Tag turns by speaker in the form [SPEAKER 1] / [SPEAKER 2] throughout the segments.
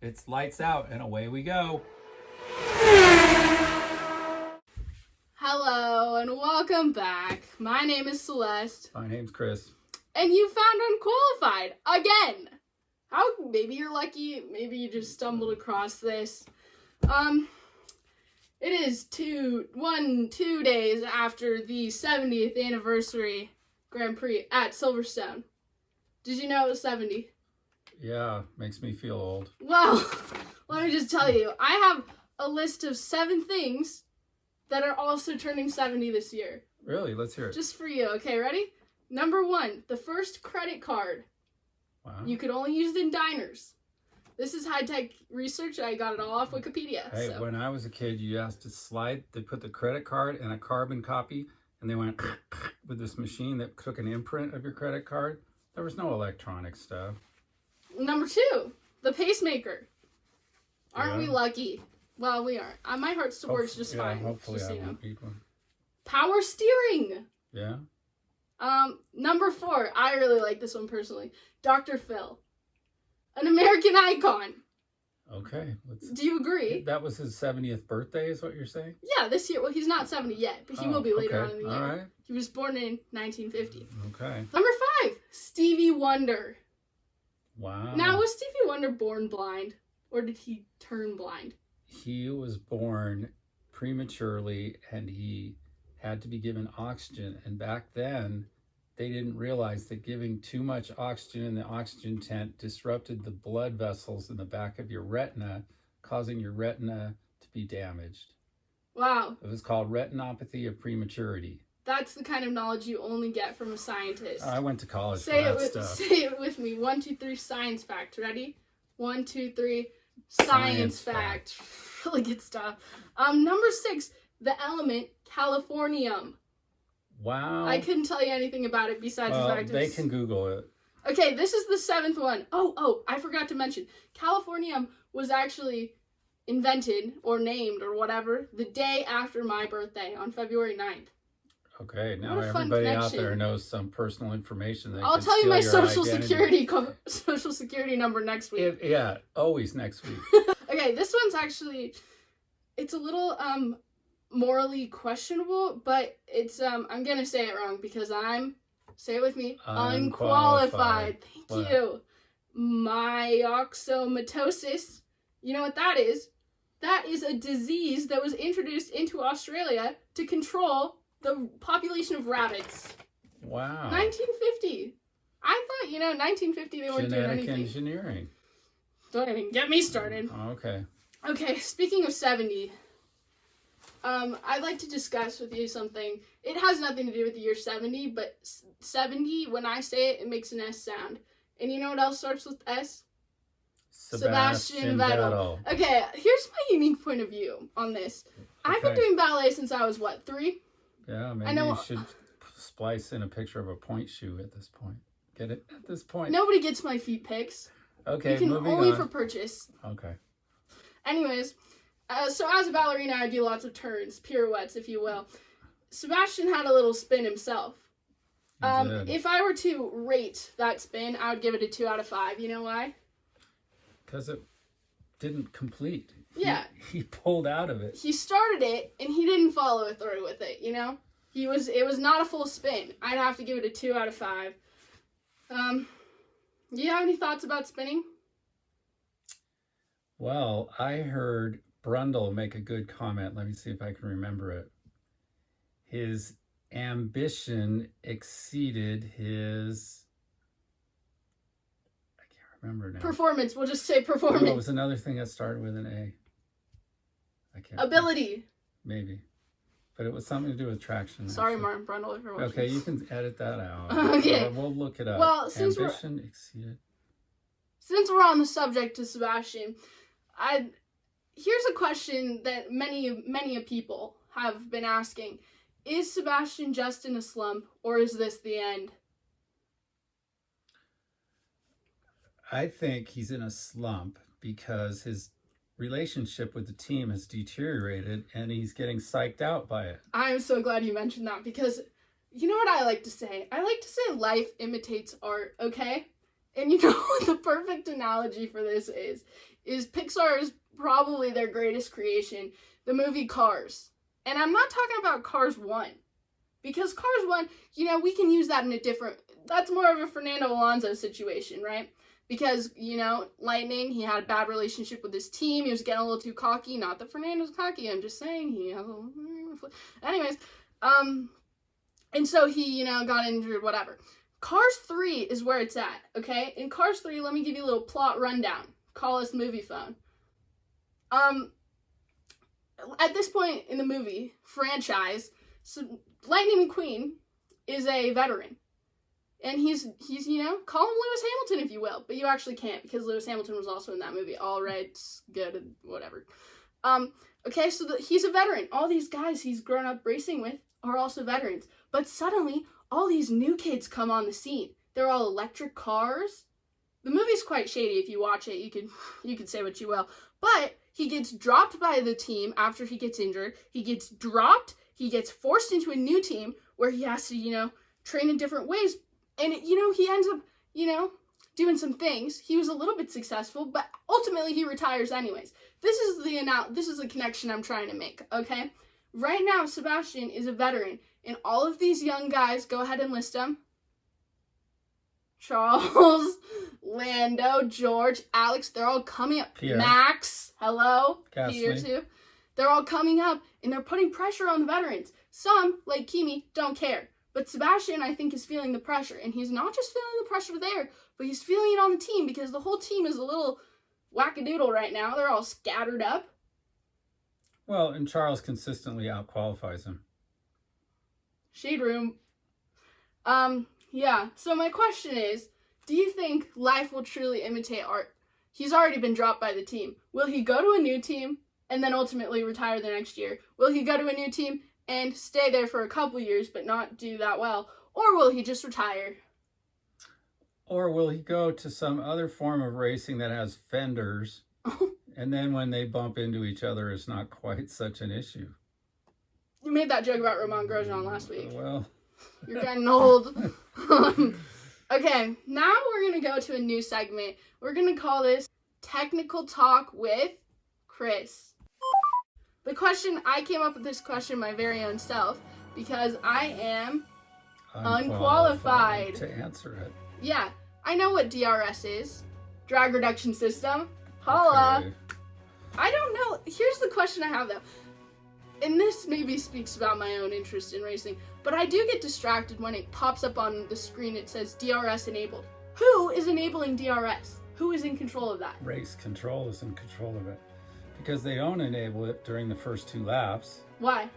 [SPEAKER 1] It's lights out and away we go.
[SPEAKER 2] Hello and welcome back. My name is Celeste.
[SPEAKER 1] My name's Chris.
[SPEAKER 2] And you found UnqualiF1ed again. How? Maybe you're lucky. Maybe you just stumbled across this. It is 2 days after the 70th Anniversary Grand Prix at Silverstone. Did you know it was 70?
[SPEAKER 1] Yeah, makes me feel old.
[SPEAKER 2] Well, let me just tell you, I have a list of 7 things that are also turning 70 this year.
[SPEAKER 1] Really? Let's hear it.
[SPEAKER 2] Just for you. Okay, ready? Number 1, the first credit card.
[SPEAKER 1] Wow.
[SPEAKER 2] You could only use it in diners. This is high-tech research. I got it all off Wikipedia.
[SPEAKER 1] Hey, when I was a kid, you asked to slide. They put the credit card in a carbon copy, and they went with this machine that took an imprint of your credit card. There was no electronic stuff.
[SPEAKER 2] Number 2, the pacemaker. Aren't we
[SPEAKER 1] Yeah.
[SPEAKER 2] lucky? Well, we aren't. My heart still works just fine.
[SPEAKER 1] Hopefully
[SPEAKER 2] just
[SPEAKER 1] I
[SPEAKER 2] so you know.
[SPEAKER 1] won't need one.
[SPEAKER 2] Power steering.
[SPEAKER 1] Yeah?
[SPEAKER 2] Number 4, I really like this one personally. Dr. Phil. An American icon.
[SPEAKER 1] Okay.
[SPEAKER 2] Do you agree?
[SPEAKER 1] That was his 70th birthday, is what you're saying?
[SPEAKER 2] Yeah, this year. Well, he's not 70 yet, but he will be later on in the year.
[SPEAKER 1] All right.
[SPEAKER 2] He was born in 1950.
[SPEAKER 1] Okay.
[SPEAKER 2] Number 5, Stevie Wonder.
[SPEAKER 1] Wow.
[SPEAKER 2] Now, was Stevie Wonder born blind, or did he turn blind?
[SPEAKER 1] He was born prematurely, and he had to be given oxygen. And back then, they didn't realize that giving too much oxygen in the oxygen tent disrupted the blood vessels in the back of your retina, causing your retina to be damaged.
[SPEAKER 2] Wow.
[SPEAKER 1] It was called retinopathy of prematurity.
[SPEAKER 2] That's the kind of knowledge you only get from a scientist.
[SPEAKER 1] I went to college for
[SPEAKER 2] Say
[SPEAKER 1] that stuff.
[SPEAKER 2] Say it with me. 1, 2, 3, science fact. Ready? 1, 2, 3, science fact. Really good stuff. Number 6, the element californium.
[SPEAKER 1] Wow.
[SPEAKER 2] I couldn't tell you anything about it besides the fact
[SPEAKER 1] they can Google it.
[SPEAKER 2] Okay, this is the 7th one. Oh, I forgot to mention. Californium was actually invented or named or whatever the day after my birthday on February 9th.
[SPEAKER 1] Okay, now
[SPEAKER 2] What a fun
[SPEAKER 1] everybody out
[SPEAKER 2] connection.
[SPEAKER 1] there knows some personal information. That
[SPEAKER 2] I'll
[SPEAKER 1] could
[SPEAKER 2] tell you my
[SPEAKER 1] steal your
[SPEAKER 2] social
[SPEAKER 1] identity.
[SPEAKER 2] security number next week.
[SPEAKER 1] Yeah, always next week.
[SPEAKER 2] Okay, this one's actually, it's a little morally questionable, but it's I'm gonna say it wrong because say it with me, unqualified. Thank you. Myxomatosis. You know what that is? That is a disease that was introduced into Australia to control the population of rabbits.
[SPEAKER 1] Wow.
[SPEAKER 2] 1950. I thought, 1950 they weren't doing
[SPEAKER 1] Genetic
[SPEAKER 2] anything.
[SPEAKER 1] engineering.
[SPEAKER 2] Don't even get me started.
[SPEAKER 1] Okay.
[SPEAKER 2] Okay, speaking of 70, I'd like to discuss with you something. It has nothing to do with the year 70, but 70, when I say it, it makes an S sound. And you know what else starts with S? Sebastian Vettel. Okay, here's my unique point of view on this. I've been doing ballet since I was, 3?
[SPEAKER 1] Yeah, maybe you should splice in a picture of a point shoe at this point. Get it? At this point.
[SPEAKER 2] Nobody gets my feet pics.
[SPEAKER 1] Okay,
[SPEAKER 2] you can
[SPEAKER 1] moving
[SPEAKER 2] only
[SPEAKER 1] on.
[SPEAKER 2] for purchase.
[SPEAKER 1] Okay.
[SPEAKER 2] Anyways, so as a ballerina, I do lots of turns, pirouettes, if you will. Sebastian had a little spin himself. If I were to rate that spin, I would give it a 2 out of 5. You know why?
[SPEAKER 1] Because it didn't complete.
[SPEAKER 2] Yeah.
[SPEAKER 1] He pulled out of it.
[SPEAKER 2] He started it, and he didn't follow through with it, It was not a full spin. I'd have to give it a 2 out of 5. Do you have any thoughts about spinning?
[SPEAKER 1] Well, I heard Brundle make a good comment. Let me see if I can remember it. His ambition exceeded his... I can't remember now.
[SPEAKER 2] Performance. We'll just say performance.
[SPEAKER 1] No, it was another thing that started with an A. I can't.
[SPEAKER 2] Ability.
[SPEAKER 1] Maybe. But it was something to do with traction.
[SPEAKER 2] Sorry,
[SPEAKER 1] actually.
[SPEAKER 2] Martin Brundle, if you're watching.
[SPEAKER 1] Okay, you can edit that out.
[SPEAKER 2] Okay.
[SPEAKER 1] We'll look it up.
[SPEAKER 2] Well, since
[SPEAKER 1] ambition exceeded...
[SPEAKER 2] Since we're on the subject of Sebastian, here's a question that many people have been asking. Is Sebastian just in a slump, or is this the end?
[SPEAKER 1] I think he's in a slump because his relationship with the team has deteriorated and he's getting psyched out by it.
[SPEAKER 2] I'm so glad you mentioned that because you know what I like to say? I like to say life imitates art, okay? And you know what the perfect analogy for this is? is Pixar's probably their greatest creation, the movie Cars. And I'm not talking about Cars 1. Because Cars 1, you know, we can use that in a different... That's more of a Fernando Alonso situation, right? Because, you know, Lightning, he had a bad relationship with his team. He was getting a little too cocky. Not that Fernando's cocky. I'm just saying he has a little... Anyways, and so he, you know, got injured, whatever. Cars 3 is where it's at, okay? In Cars 3, let me give you a little plot rundown. Call us movie phone. At this point in the movie franchise, so Lightning McQueen is a veteran. And he's you know, call him Lewis Hamilton if you will, but you actually can't because Lewis Hamilton was also in that movie. All right, good, whatever. Okay, so he's a veteran. All these guys he's grown up racing with are also veterans. But suddenly, all these new kids come on the scene. They're all electric cars. The movie's quite shady. If you watch it, you can say what you will. But he gets dropped by the team after he gets injured. He gets dropped. He gets forced into a new team where he has to, you know, train in different ways. And, you know, he ends up, you know, doing some things. He was a little bit successful, but ultimately he retires anyways. This is the connection I'm trying to make, okay? Right now, Sebastian is a veteran, and all of these young guys, go ahead and list them. Charles, Lando, George, Alex, they're all coming up.
[SPEAKER 1] Pierre.
[SPEAKER 2] Max, hello.
[SPEAKER 1] Gasly.
[SPEAKER 2] Pierre too. They're all coming up, and they're putting pressure on the veterans. Some, like Kimi, don't care. But Sebastian, I think, is feeling the pressure. And he's not just feeling the pressure there, but he's feeling it on the team because the whole team is a little wackadoodle right now. They're all scattered up.
[SPEAKER 1] Well, and Charles consistently outqualifies him.
[SPEAKER 2] Shade room. Yeah. So my question is, do you think life will truly imitate art? He's already been dropped by the team. Will he go to a new team and then ultimately retire the next year? Will he go to a new team and stay there for a couple years but not do that well? Or will he just retire?
[SPEAKER 1] Or will he go to some other form of racing that has fenders, and then when they bump into each other, it's not quite such an issue?
[SPEAKER 2] You made that joke about Romain Grosjean last week.
[SPEAKER 1] Well...
[SPEAKER 2] You're getting old. Okay, now we're going to go to a new segment. We're going to call this Technical Talk with Chris. The question, I came up with this question my very own self because I am unqualified
[SPEAKER 1] to answer it.
[SPEAKER 2] Yeah, I know what DRS is. Drag reduction system. Holla.
[SPEAKER 1] Okay.
[SPEAKER 2] I don't know. Here's the question I have though. And this maybe speaks about my own interest in racing, but I do get distracted when it pops up on the screen. It says DRS enabled. Who is enabling DRS? Who is in control of that?
[SPEAKER 1] Race control is in control of it because they don't enable it during the first 2 laps.
[SPEAKER 2] Why?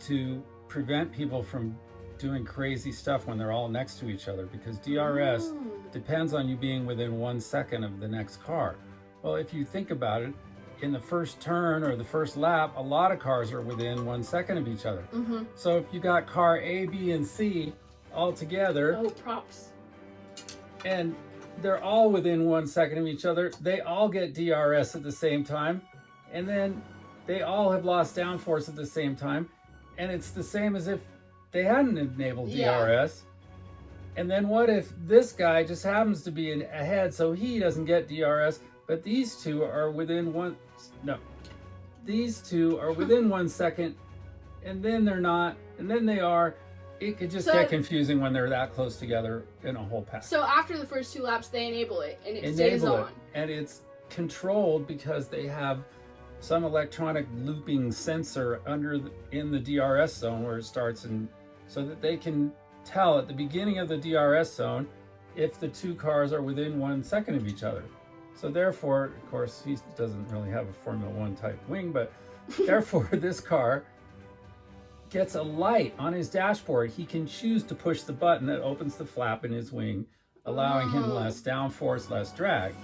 [SPEAKER 1] To prevent people from doing crazy stuff when they're all next to each other, because DRS depends on you being within 1 second of the next car. Well, if you think about it, in the first turn or the first lap, a lot of cars are within 1 second of each other. So if you got car A, B, and C all together,
[SPEAKER 2] oh, props,
[SPEAKER 1] and they're all within 1 second of each other, they all get DRS at the same time, and then they all have lost downforce at the same time, and it's the same as if they hadn't enabled DRS. And then what if this guy just happens to be ahead so he doesn't get DRS, but these two are within these two are within 1 second, and then they're not, and then they are. It could just get confusing when they're that close together in a whole pack.
[SPEAKER 2] So after the first 2 laps, they enable it, and it stays on.
[SPEAKER 1] And it's controlled because they have some electronic looping sensor in the DRS zone where it starts, and so that they can tell at the beginning of the DRS zone if the 2 cars are within 1 second of each other. So therefore, of course, he doesn't really have a Formula 1 type wing, but therefore this car gets a light on his dashboard. He can choose to push the button that opens the flap in his wing, allowing him less downforce, less drag.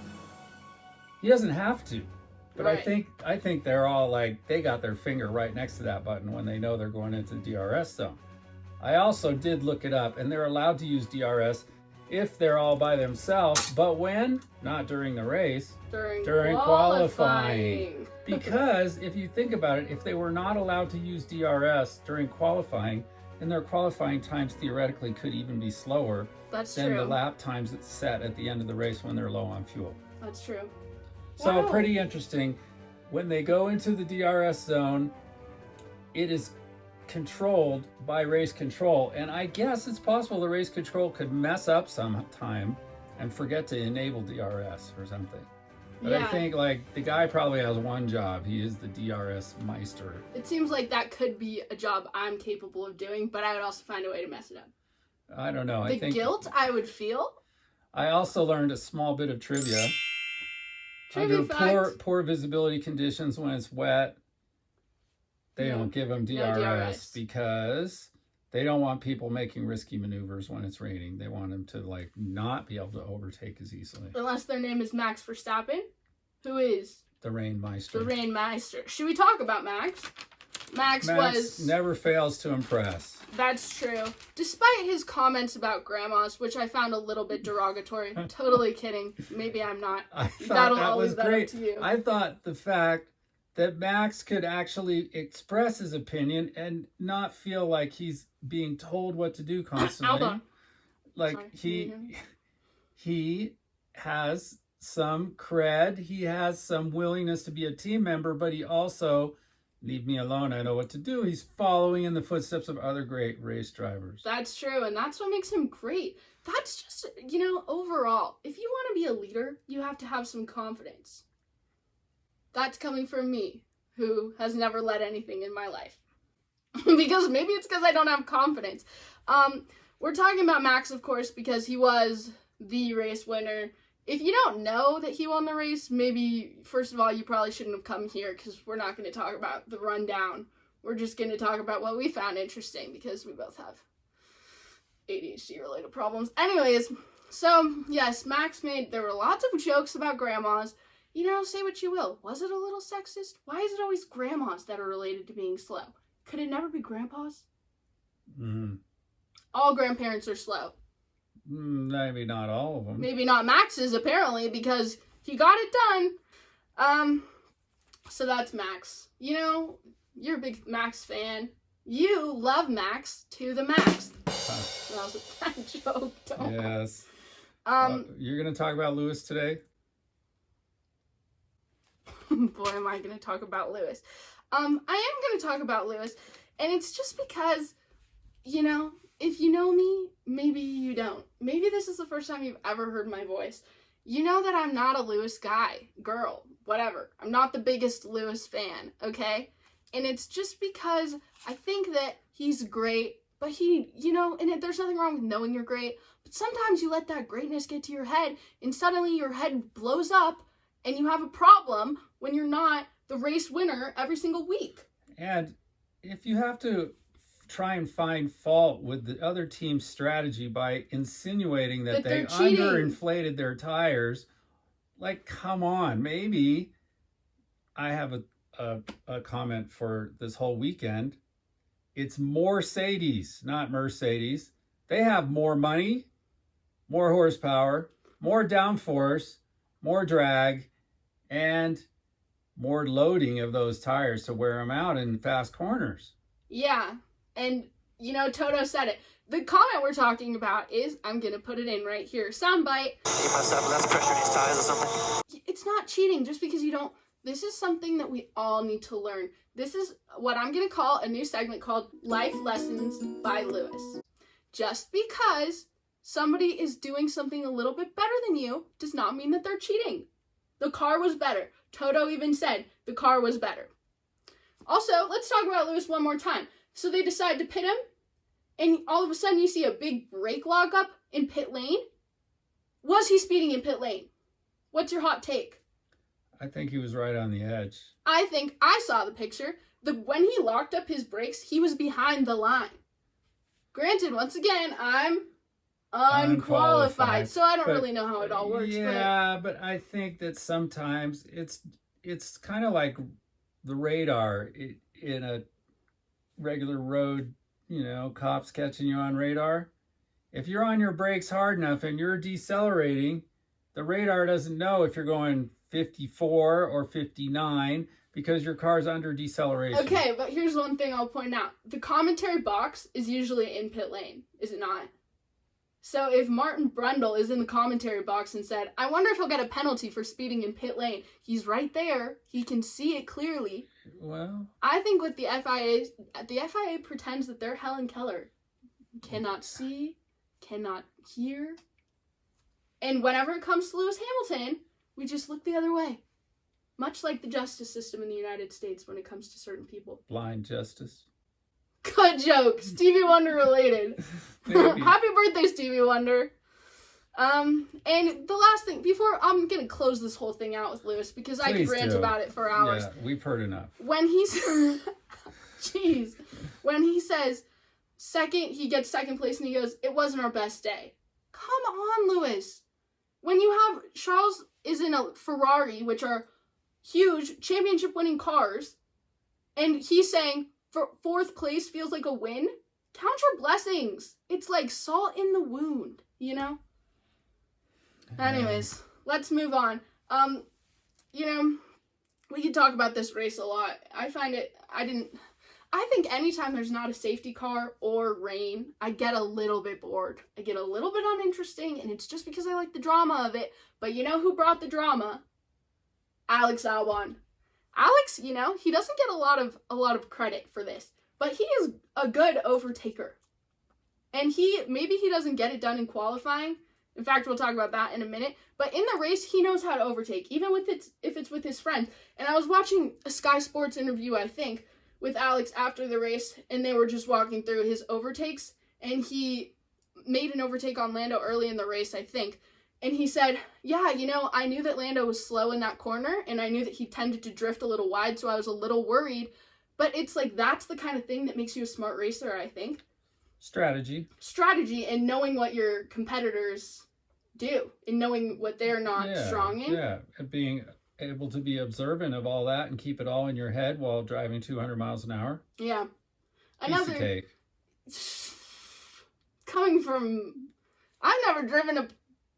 [SPEAKER 1] He doesn't have to, but right. I think they're all like, they got their finger right next to that button when they know they're going into the DRS zone. I also did look it up, and they're allowed to use DRS if they're all by themselves, but when? Not during the race. During qualifying. Because if you think about it, if they were not allowed to use DRS during qualifying, then their qualifying times theoretically could even be slower than the lap times it's set at the end of the race when they're low on fuel.
[SPEAKER 2] That's true.
[SPEAKER 1] So
[SPEAKER 2] Wow.
[SPEAKER 1] pretty interesting. When they go into the DRS zone, it is controlled by race control. And I guess it's possible the race control could mess up sometime and forget to enable DRS or something. But I think like the guy probably has one job. He is the DRS meister.
[SPEAKER 2] It seems like that could be a job I'm capable of doing, but I would also find a way to mess it up.
[SPEAKER 1] I don't know.
[SPEAKER 2] The guilt I would feel.
[SPEAKER 1] I also learned a small bit of trivia.
[SPEAKER 2] Trivia
[SPEAKER 1] Under
[SPEAKER 2] fact.
[SPEAKER 1] poor visibility conditions when it's wet, they don't give them DRS because they don't want people making risky maneuvers when it's raining. They want them to like not be able to overtake as easily.
[SPEAKER 2] Unless their name is Max Verstappen, who is
[SPEAKER 1] The Rainmeister.
[SPEAKER 2] the Rainmeister. Should we talk about Max? Max was...
[SPEAKER 1] never fails to impress.
[SPEAKER 2] That's true. Despite his comments about grandmas, which I found a little bit derogatory. Totally kidding. Maybe I'm not.
[SPEAKER 1] I thought
[SPEAKER 2] That'll
[SPEAKER 1] that
[SPEAKER 2] always
[SPEAKER 1] was
[SPEAKER 2] that up
[SPEAKER 1] great.
[SPEAKER 2] to you.
[SPEAKER 1] I thought the fact that Max could actually express his opinion and not feel like he's being told what to do constantly.
[SPEAKER 2] Hold on.
[SPEAKER 1] Like
[SPEAKER 2] Sorry, can you hear me?
[SPEAKER 1] he has some cred, he has some willingness to be a team member, but he also, leave me alone, I know what to do. He's following in the footsteps of other great race drivers.
[SPEAKER 2] That's true, and that's what makes him great. That's just, overall, if you want to be a leader, you have to have some confidence. That's coming from me, who has never led anything in my life. Because maybe it's because I don't have confidence. We're talking about Max, of course, because he was the race winner. If you don't know that he won the race, maybe, first of all, you probably shouldn't have come here because we're not going to talk about the rundown. We're just going to talk about what we found interesting because we both have ADHD-related problems. Anyways, so, yes, there were lots of jokes about grandmas. Say what you will. Was it a little sexist? Why is it always grandmas that are related to being slow? Could it never be grandpas?
[SPEAKER 1] Mm-hmm.
[SPEAKER 2] All grandparents are slow.
[SPEAKER 1] Maybe not all of them.
[SPEAKER 2] Maybe not Max's, apparently, because he got it done. So that's Max. You're a big Max fan. You love Max to the max. That was a bad joke.
[SPEAKER 1] Yes. You're going to talk about Lewis today?
[SPEAKER 2] Boy, am I going to talk about Lewis. I am going to talk about Lewis, and it's just because, if you know me, maybe you don't. Maybe this is the first time you've ever heard my voice. You know that I'm not a Lewis guy, girl, whatever. I'm not the biggest Lewis fan, okay? And it's just because I think that he's great, but there's nothing wrong with knowing you're great, but sometimes you let that greatness get to your head, and suddenly your head blows up, and you have a problem when you're not the race winner every single week.
[SPEAKER 1] And if you have to try and find fault with the other team's strategy by insinuating that they underinflated their tires, like, come on, maybe I have a comment for this whole weekend. It's Mercedes, not Mercedes. They have more money, more horsepower, more downforce, more drag, and more loading of those tires to wear them out in fast corners.
[SPEAKER 2] Yeah, and, Toto said it. The comment we're talking about is, I'm going to put it in right here, soundbite.
[SPEAKER 3] You must have less pressure in his tires or something.
[SPEAKER 2] It's not cheating just because you don't. This is something that we all need to learn. This is what I'm going to call a new segment called Life Lessons by Lewis. Just because somebody is doing something a little bit better than you does not mean that they're cheating. The car was better. Toto even said the car was better. Also, let's talk about Lewis one more time. So they decide to pit him, and all of a sudden you see a big brake log up in pit lane. Was he speeding in pit lane? What's your hot take?
[SPEAKER 1] I think he was right on the edge.
[SPEAKER 2] I think I saw the picture. When he locked up his brakes, he was behind the line. Granted, once again, I'm unqualified, so I don't really know how it all works.
[SPEAKER 1] Yeah, but I think that sometimes it's kind of like the radar in a regular road, cops catching you on radar. If you're on your brakes hard enough and you're decelerating, the radar doesn't know if you're going 54 or 59 because your car's under deceleration.
[SPEAKER 2] Okay, but here's one thing I'll point out. The commentary box is usually in pit lane, is it not? So if Martin Brundle is in the commentary box and said, I wonder if he'll get a penalty for speeding in pit lane, he's right there. He can see it clearly.
[SPEAKER 1] Well,
[SPEAKER 2] I think with the FIA pretends that they're Helen Keller. Cannot see, cannot hear. And whenever it comes to Lewis Hamilton, we just look the other way. Much like the justice system in the United States when it comes to certain people.
[SPEAKER 1] blind justice.
[SPEAKER 2] Good joke. Stevie Wonder related. Happy birthday, Stevie Wonder. And the last thing, before I'm going to close this whole thing out with Lewis, because I could rant about it for hours.
[SPEAKER 1] Yeah, we've heard enough.
[SPEAKER 2] When he's, jeez, when he says he gets second place and he goes, it wasn't our best day. Come on, Lewis. When you have Charles is in a Ferrari, which are huge championship winning cars, and he's saying, for fourth place feels like a win. Count your blessings. It's like salt in the wound, you know? Anyways, let's move on. We could talk about this race a lot. I think anytime there's not a safety car or rain, I get a little bit bored. I get a little bit uninteresting, and it's just because I like the drama of it. But you know who brought the drama? Alex Albon. Alex, he doesn't get a lot of credit for this, but he is a good overtaker. And maybe he doesn't get it done in qualifying. In fact, we'll talk about that in a minute. But in the race, he knows how to overtake, even if it's with his friend. And I was watching a Sky Sports interview, I think, with Alex after the race, and they were just walking through his overtakes. And he made an overtake on Lando early in the race, I think. And he said, yeah, I knew that Lando was slow in that corner, and I knew that he tended to drift a little wide, so I was a little worried. But it's like, that's the kind of thing that makes you a smart racer, I think. Strategy, and knowing what your competitors do, and knowing what they're not strong in. Yeah,
[SPEAKER 1] and being able to be observant of all that and keep it all in your head while driving 200 miles an hour.
[SPEAKER 2] Yeah.
[SPEAKER 1] Piece of cake.
[SPEAKER 2] Coming from... I've never driven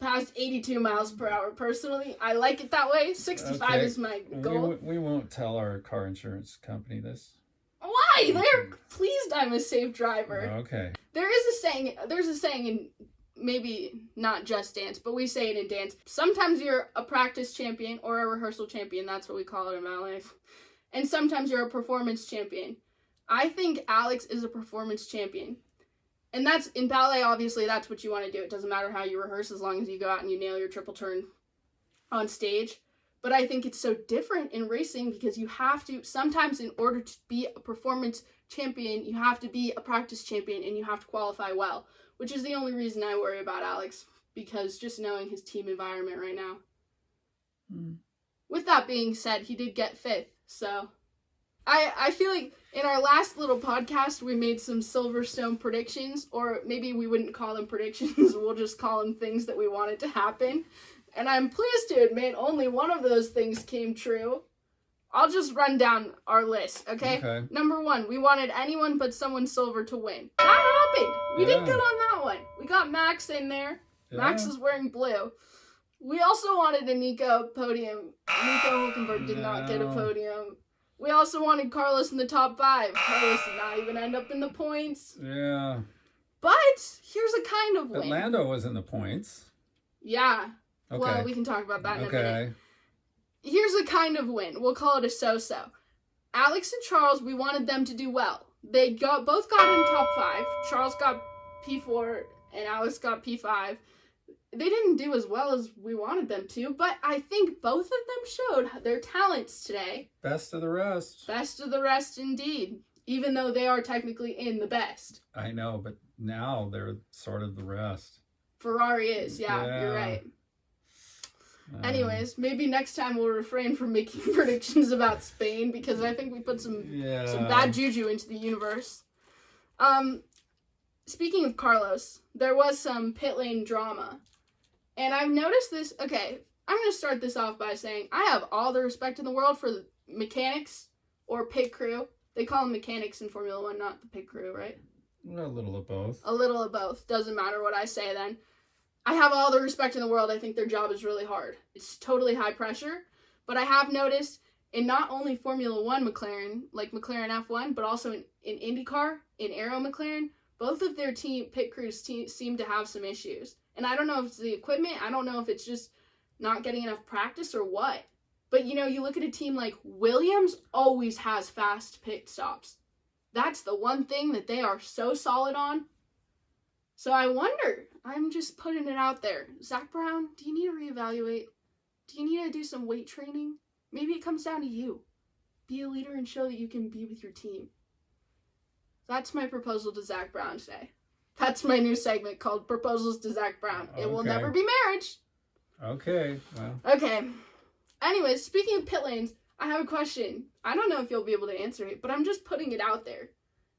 [SPEAKER 2] past 82 miles per hour, personally. I like it that way. 65 is my goal.
[SPEAKER 1] We won't tell our car insurance company this.
[SPEAKER 2] Why? They're pleased I'm a safe driver.
[SPEAKER 1] Okay.
[SPEAKER 2] There's a saying in maybe not just dance, but we say it in dance. Sometimes you're a practice champion or a rehearsal champion. That's what we call it in my life. And sometimes you're a performance champion. I think Alex is a performance champion. And that's, in ballet, obviously, that's what you want to do. It doesn't matter how you rehearse as long as you go out and you nail your triple turn on stage. But I think it's so different in racing because you have to, sometimes in order to be a performance champion, you have to be a practice champion and you have to qualify well, which is the only reason I worry about Alex, because just knowing his team environment right now. With that being said, he did get 5th, so... I feel like in our last little podcast, we made some Silverstone predictions, or maybe we wouldn't call them predictions, we'll just call them things that we wanted to happen. And I'm pleased to admit only one of those things came true. I'll just run down our list, okay? Number 1, we wanted anyone but someone silver to win. That happened. We did good on that one. We got Max in there. Yeah. Max is wearing blue. We also wanted a Nico podium. Nico Hulkenberg did not get a podium. We also wanted Carlos in the top 5. Carlos did not even end up in the points.
[SPEAKER 1] Yeah.
[SPEAKER 2] But here's a kind of win.
[SPEAKER 1] But Lando was in the points.
[SPEAKER 2] Yeah.
[SPEAKER 1] Okay.
[SPEAKER 2] Well, we can talk about that in a minute. Here's a kind of win. We'll call it a so-so. Alex and Charles, we wanted them to do well. They both got in top 5. Charles got P4 and Alex got P5. They didn't do as well as we wanted them to, but I think both of them showed their talents today.
[SPEAKER 1] Best of the rest.
[SPEAKER 2] Best of the rest, indeed. Even though they are technically in the best.
[SPEAKER 1] I know, but now they're sort of the rest.
[SPEAKER 2] Ferrari is, yeah. You're right. Anyways, maybe next time we'll refrain from making predictions about Spain, because I think we put some bad juju into the universe. Speaking of Carlos, there was some pit lane drama. And I've noticed this. Okay, I'm going to start this off by saying I have all the respect in the world for the mechanics or pit crew. They call them mechanics in Formula 1, not the pit crew, right?
[SPEAKER 1] A little of both. A
[SPEAKER 2] little of both. Doesn't matter what I say then. I have all the respect in the world. I think their job is really hard. It's totally high pressure. But I have noticed in not only Formula 1 McLaren, like McLaren F1, but also in IndyCar, in Aero McLaren, both of their pit crews seem to have some issues. And I don't know if it's the equipment, I don't know if it's just not getting enough practice or what. But, you know, you look at a team like Williams always has fast pit stops. That's the one thing that they are so solid on. So I wonder, I'm just putting it out there. Zach Brown, do you need to reevaluate? Do you need to do some weight training? Maybe it comes down to you. Be a leader and show that you can be with your team. That's my proposal to Zach Brown today. That's my new segment called Proposals to Zach Brown. It will never be marriage.
[SPEAKER 1] Okay, well.
[SPEAKER 2] Okay. Anyways, speaking of pit lanes, I have a question. I don't know if you'll be able to answer it, but I'm just putting it out there.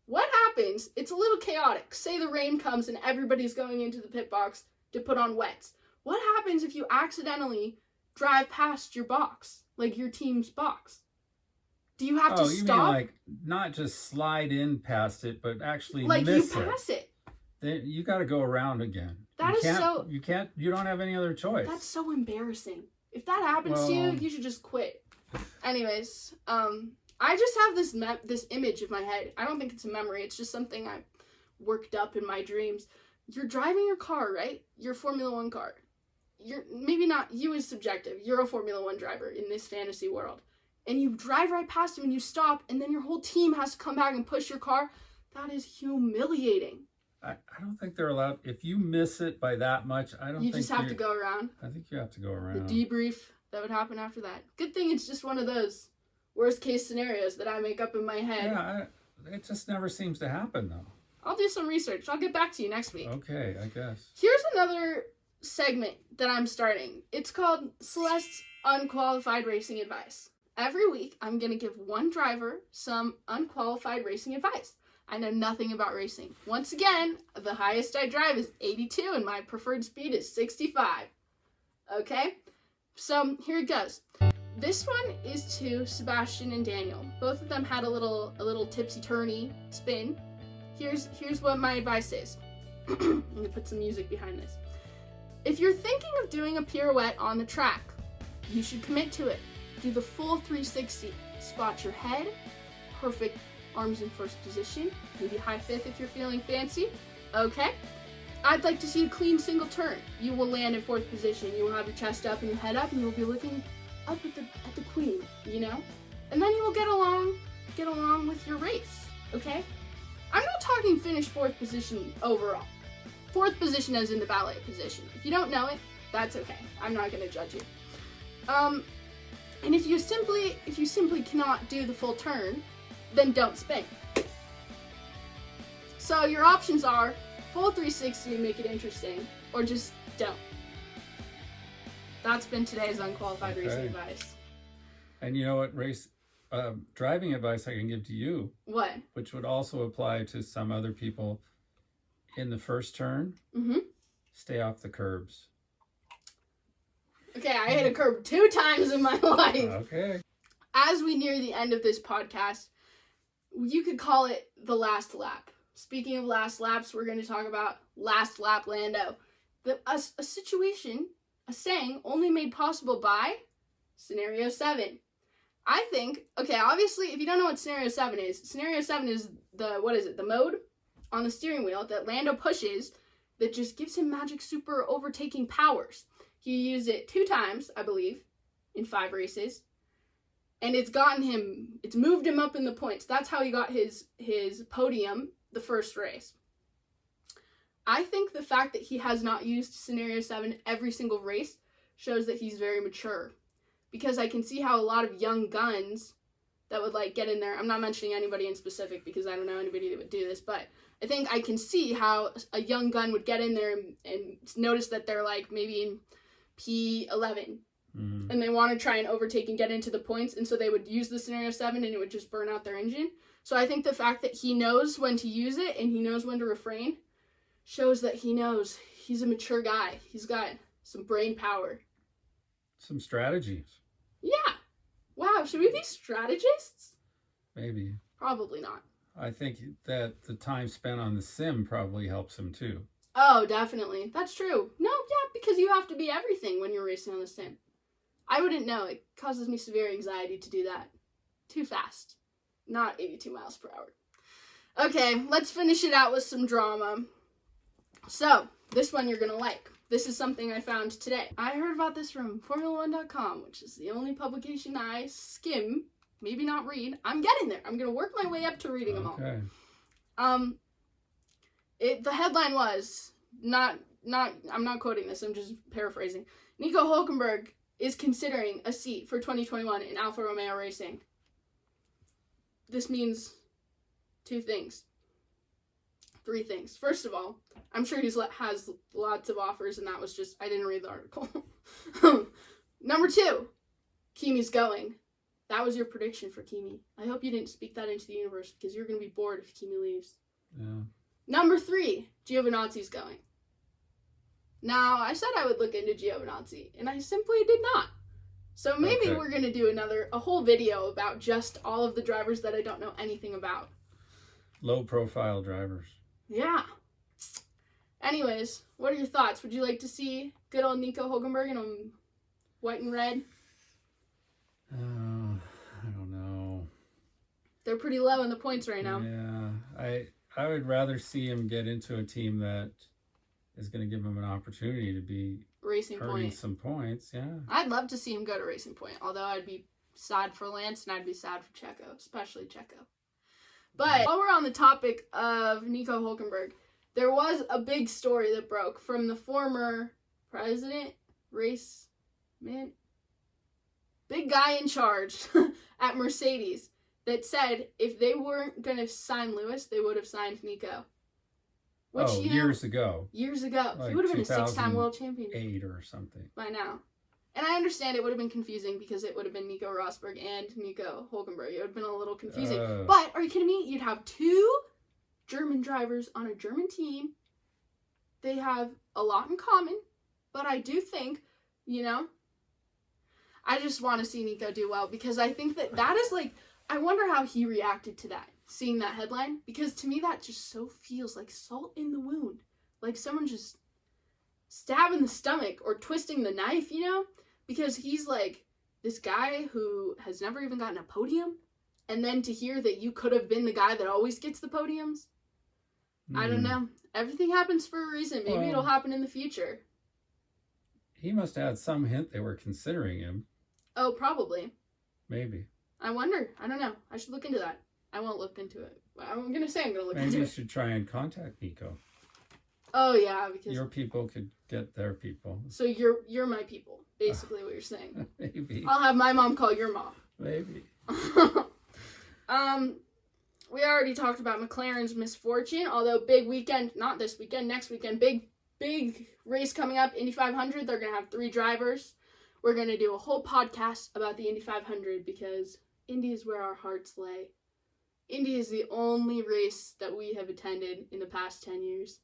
[SPEAKER 2] What happens? It's a little chaotic. Say the rain comes and everybody's going into the pit box to put on wets. What happens if you accidentally drive past your box, like your team's box? Do you have to stop?
[SPEAKER 1] You mean like not just slide in past it, but actually
[SPEAKER 2] like
[SPEAKER 1] miss
[SPEAKER 2] you pass it?
[SPEAKER 1] Then you got to go around again. You don't have any other choice.
[SPEAKER 2] That's so embarrassing. If that happens to you, you should just quit. Anyways, I just have this image in my head. I don't think it's a memory. It's just something I worked up in my dreams. You're driving your car, right? Your Formula 1 car. Maybe not, you is subjective. You're a Formula 1 driver in this fantasy world. And you drive right past him and you stop, and then your whole team has to come back and push your car. That is humiliating.
[SPEAKER 1] I don't think they're allowed. If you miss it by that much,
[SPEAKER 2] You just have to go around.
[SPEAKER 1] I think you have to go around.
[SPEAKER 2] The debrief that would happen after that. Good thing it's just one of those worst case scenarios that I make up in my head.
[SPEAKER 1] Yeah, it just never seems to happen though.
[SPEAKER 2] I'll do some research. I'll get back to you next week.
[SPEAKER 1] Okay, I guess.
[SPEAKER 2] Here's another segment that I'm starting. It's called Celeste's Unqualified Racing Advice. Every week, I'm going to give one driver some unqualified racing advice. I know nothing about racing. Once again, the highest I drive is 82 and my preferred speed is 65. Okay? So, here it goes. This one is to Sebastian and Daniel. Both of them had a little tipsy-turny spin. Here's what my advice is. I'm going to put some music behind this. If you're thinking of doing a pirouette on the track, you should commit to it. Do the full 360. Spot your head. Perfect arms in first position. Maybe high fifth if you're feeling fancy. Okay. I'd like to see a clean single turn. You will land in fourth position. You will have your chest up and your head up, and you'll be looking up at the queen, you know? And then you will get along with your race. Okay? I'm not talking finish fourth position overall. Fourth position as in the ballet position. If you don't know it, that's okay. I'm not going to judge you. And if you simply cannot do the full turn, then don't spin. So your options are full 360 and make it interesting, or just don't. That's been today's unqualified racing advice.
[SPEAKER 1] And you know what driving advice I can give to you?
[SPEAKER 2] What?
[SPEAKER 1] Which would also apply to some other people. In the first turn, stay off the curbs.
[SPEAKER 2] Okay, I hit a curb 2 times in my life.
[SPEAKER 1] Okay.
[SPEAKER 2] As we near the end of this podcast, you could call it the last lap. Speaking of last laps, we're going to talk about last lap Lando. A situation, a saying, only made possible by Scenario 7. I think, okay, obviously, if you don't know what Scenario 7 is the mode on the steering wheel that Lando pushes that just gives him magic super overtaking powers. He used it 2 times, I believe, in 5 races. And it's moved him up in the points. That's how he got his podium the first race. I think the fact that he has not used Scenario 7 every single race shows that he's very mature. Because I can see how a lot of young guns that would get in there, I'm not mentioning anybody in specific because I don't know anybody that would do this, but I think I can see how a young gun would get in there and notice that they're maybe in P11. And they want to try and overtake and get into the points, and so they would use the Scenario 7 and it would just burn out their engine. So I think the fact that he knows when to use it and he knows when to refrain shows that he knows he's a mature guy. He's got some brain power.
[SPEAKER 1] Some strategies.
[SPEAKER 2] Yeah. Wow, should we be strategists?
[SPEAKER 1] Maybe.
[SPEAKER 2] Probably not.
[SPEAKER 1] I think that the time spent on the sim probably helps him too.
[SPEAKER 2] Oh, definitely. That's true. No, yeah, because you have to be everything when you're racing on the sim. I wouldn't know. It causes me severe anxiety to do that. Too fast. Not 82 miles per hour. Okay, let's finish it out with some drama. So, this one you're going to like. This is something I found today. I heard about this from Formula1.com, which is the only publication I skim, maybe not read. I'm getting there. I'm going to work my way up to reading them all.
[SPEAKER 1] Okay.
[SPEAKER 2] The headline was, I'm not quoting this, I'm just paraphrasing. Nico Hülkenberg is considering a seat for 2021 in Alfa Romeo Racing. This means 2 things. 3 things. First of all, I'm sure he has lots of offers, and that was just, I didn't read the article. Number 2, Kimi's going. That was your prediction for Kimi. I hope you didn't speak that into the universe, because you're going to be bored if Kimi leaves.
[SPEAKER 1] Yeah.
[SPEAKER 2] Number 3, Giovinazzi's going. Now, I said I would look into Giovinazzi, and I simply did not. So maybe we're going to do a whole video about just all of the drivers that I don't know anything about.
[SPEAKER 1] Low profile drivers.
[SPEAKER 2] Yeah. Anyways, what are your thoughts? Would you like to see good old Nico Hülkenberg in white and red?
[SPEAKER 1] I don't know.
[SPEAKER 2] They're pretty low in the points right now.
[SPEAKER 1] Yeah. I would rather see him get into a team that is going to give him an opportunity to be
[SPEAKER 2] Racing
[SPEAKER 1] earning
[SPEAKER 2] Point.
[SPEAKER 1] some points. Yeah.
[SPEAKER 2] I'd love to see him go to Racing Point, although I'd be sad for Lance and I'd be sad for Checo, especially Checo. But while we're on the topic of Nico Hülkenberg, there was a big story that broke from the former president, big guy in charge at Mercedes, that said if they weren't going to sign Lewis, they would have signed Nico. Which,
[SPEAKER 1] years ago.
[SPEAKER 2] Years ago.
[SPEAKER 1] Like
[SPEAKER 2] he would have been a 6-time world champion.
[SPEAKER 1] 8 or something.
[SPEAKER 2] By now. And I understand it would have been confusing because it would have been Nico Rosberg and Nico Hülkenberg. It would have been a little confusing. But, are you kidding me? You'd have 2 German drivers on a German team. They have a lot in common. But I do think, I just want to see Nico do well. Because I think that is like, I wonder how he reacted to that. Seeing that headline. Because to me that just so feels like salt in the wound. Like someone just stabbing the stomach or twisting the knife, because he's like this guy who has never even gotten a podium, and then to hear that you could have been the guy that always gets the podiums. I don't know. Everything happens for a reason. Maybe it'll happen in the future.
[SPEAKER 1] He must have had some hint they were considering him.
[SPEAKER 2] Oh, probably.
[SPEAKER 1] Maybe.
[SPEAKER 2] I wonder. I don't know. I should look into that. I won't look into it. I'm going to say I'm going to look into it.
[SPEAKER 1] Maybe you should try and contact Nico.
[SPEAKER 2] Oh, yeah, because
[SPEAKER 1] your people could get their people.
[SPEAKER 2] So you're my people, basically what you're saying.
[SPEAKER 1] Maybe.
[SPEAKER 2] I'll have my mom call your mom.
[SPEAKER 1] Maybe.
[SPEAKER 2] We already talked about McLaren's misfortune, although big weekend, not this weekend, next weekend, big race coming up, Indy 500. They're going to have 3 drivers. We're going to do a whole podcast about the Indy 500 because Indy is where our hearts lay. Indy is the only race that we have attended in the past 10 years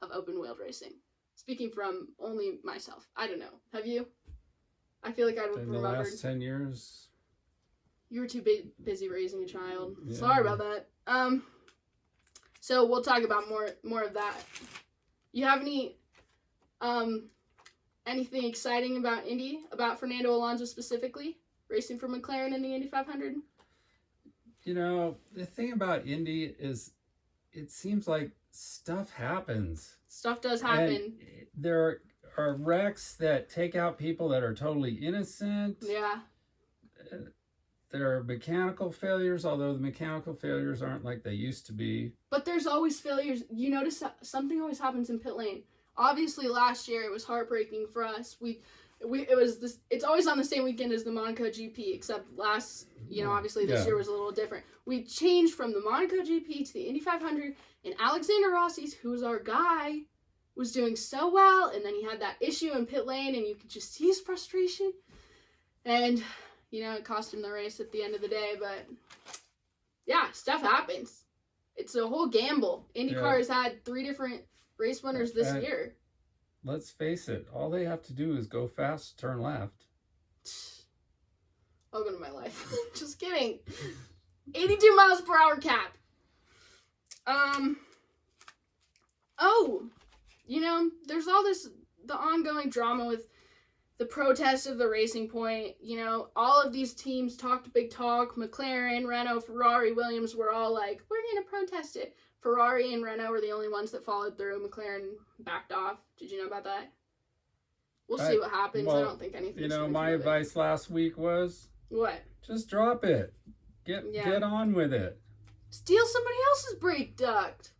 [SPEAKER 2] of open-wheeled racing. Speaking from only myself. I don't know. Have you? I feel like I would
[SPEAKER 1] In the
[SPEAKER 2] remembered.
[SPEAKER 1] last 10 years?
[SPEAKER 2] You were too busy raising a child.
[SPEAKER 1] Yeah.
[SPEAKER 2] Sorry about that. So we'll talk about more of that. You have anything exciting about Indy? About Fernando Alonso specifically? Racing for McLaren in the Indy 500?
[SPEAKER 1] The thing about Indy is it seems like stuff happens.
[SPEAKER 2] Stuff does happen.
[SPEAKER 1] And there are wrecks that take out people that are totally innocent.
[SPEAKER 2] Yeah.
[SPEAKER 1] There are mechanical failures, although the mechanical failures aren't like they used to be.
[SPEAKER 2] But there's always failures. You notice something always happens in pit lane. Obviously, last year it was heartbreaking for us. It's always on the same weekend as the Monaco GP, except obviously this year was a little different. We changed from the Monaco GP to the Indy 500, and Alexander Rossi's, who's our guy, was doing so well, and then he had that issue in pit lane, and you could just see his frustration. And, it cost him the race at the end of the day, but yeah, stuff happens. It's a whole gamble. IndyCar has had 3 different race winners this year.
[SPEAKER 1] Let's face it, all they have to do is go fast, turn left.
[SPEAKER 2] Welcome to my life. Just kidding. 82 miles per hour cap. There's all the ongoing drama with the protest of the Racing Point, you know, all of these teams talked big talk. McLaren, Renault, Ferrari, Williams were all like, we're going to protest it. Ferrari and Renault were the only ones that followed through. McLaren backed off. Did you know about that? We'll see what happens.
[SPEAKER 1] Well,
[SPEAKER 2] I don't think anything.
[SPEAKER 1] You know, my advice last week was
[SPEAKER 2] what?
[SPEAKER 1] Just drop it. Get on with it.
[SPEAKER 2] Steal somebody else's brake duct.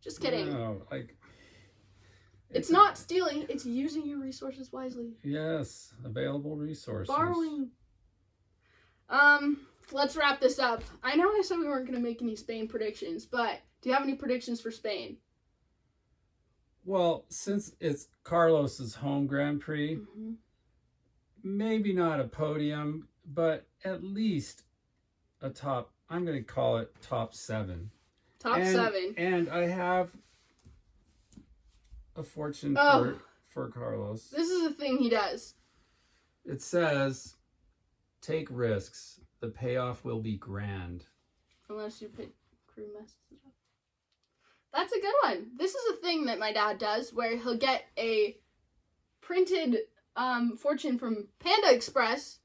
[SPEAKER 2] Just kidding.
[SPEAKER 1] No, like
[SPEAKER 2] it's not stealing. It's using your resources wisely.
[SPEAKER 1] Yes, available resources.
[SPEAKER 2] Borrowing. Let's wrap this up. I know I said we weren't going to make any Spain predictions, but do you have any predictions for Spain?
[SPEAKER 1] Well, since it's Carlos's home Grand Prix, maybe not a podium, but at least a top, I'm going to call it top 7.
[SPEAKER 2] Top 7.
[SPEAKER 1] And I have a fortune for Carlos.
[SPEAKER 2] This is the thing he does.
[SPEAKER 1] It says, take risks. The payoff will be grand.
[SPEAKER 2] Unless your crew messes it up. That's a good one. This is a thing that my dad does where he'll get a printed fortune from Panda Express,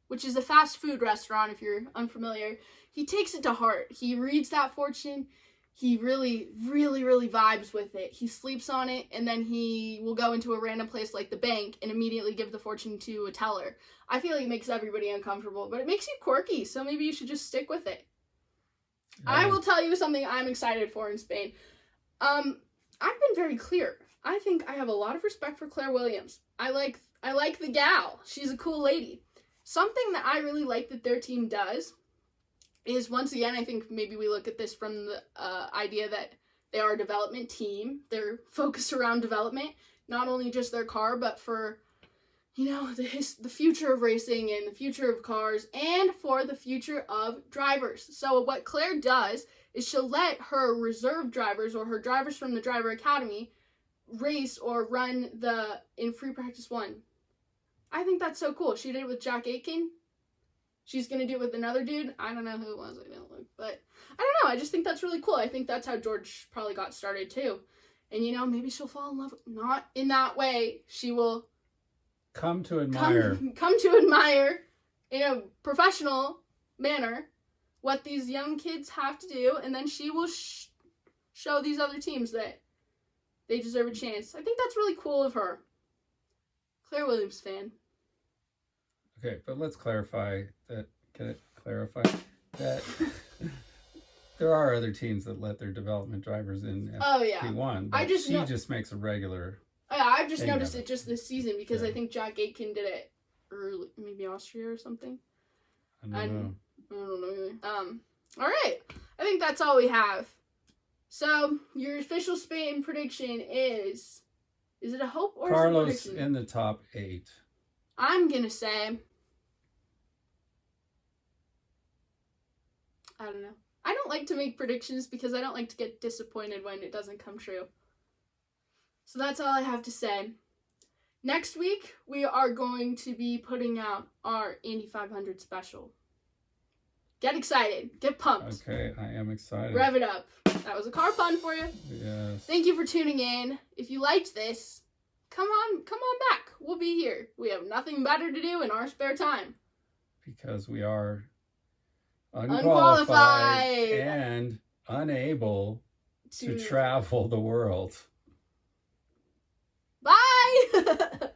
[SPEAKER 2] which is a fast food restaurant if you're unfamiliar. He takes it to heart. He reads that fortune. He really, really, really vibes with it. He sleeps on it, and then he will go into a random place like the bank and immediately give the fortune to a teller. I feel like it makes everybody uncomfortable, but it makes you quirky, so maybe you should just stick with it. I will tell you something I'm excited for in Spain. I've been very clear. I think I have a lot of respect for Claire Williams. I like the gal. She's a cool lady. Something that I really like that their team does is, once again, I think maybe we look at this from the idea that they are a development team. They're focused around development, not only just their car, but for, you know, the future of racing and the future of cars and for the future of drivers. So what Claire does is she'll let her reserve drivers or her drivers from the driver academy race or run in free practice 1. I think that's so cool. She did it with Jack Aitken. She's going to do it with another dude. I don't know who it was. I don't look, but I don't know. I just think that's really cool. I think that's how George probably got started too. And, you know, maybe she'll fall in love. Not in that way. She will
[SPEAKER 1] come to admire.
[SPEAKER 2] Come to admire in a professional manner what these young kids have to do. And then she will show these other teams that they deserve a chance. I think that's really cool of her. Claire Williams fan.
[SPEAKER 1] Okay, but let's clarify that. Can it clarify that there are other teams that let their development drivers in P1? But she just makes a regular.
[SPEAKER 2] Yeah, I've just noticed it just this season because I think Jack Aitken did it early, maybe Austria or something.
[SPEAKER 1] I don't
[SPEAKER 2] know either. All right, I think that's all we have. So your official Spain prediction is it a hope or
[SPEAKER 1] Carlos
[SPEAKER 2] is it a prediction?
[SPEAKER 1] in the top 8?
[SPEAKER 2] I'm gonna say, I don't know. I don't like to make predictions because I don't like to get disappointed when it doesn't come true. So that's all I have to say. Next week, we are going to be putting out our Indy 500 special. Get excited. Get pumped.
[SPEAKER 1] Okay, I am excited.
[SPEAKER 2] Rev it up. That was a car pun for you.
[SPEAKER 1] Yes.
[SPEAKER 2] Thank you for tuning in. If you liked this, come on back. We'll be here. We have nothing better to do in our spare time.
[SPEAKER 1] Because we are
[SPEAKER 2] unqualified
[SPEAKER 1] and unable to travel the world.
[SPEAKER 2] Bye!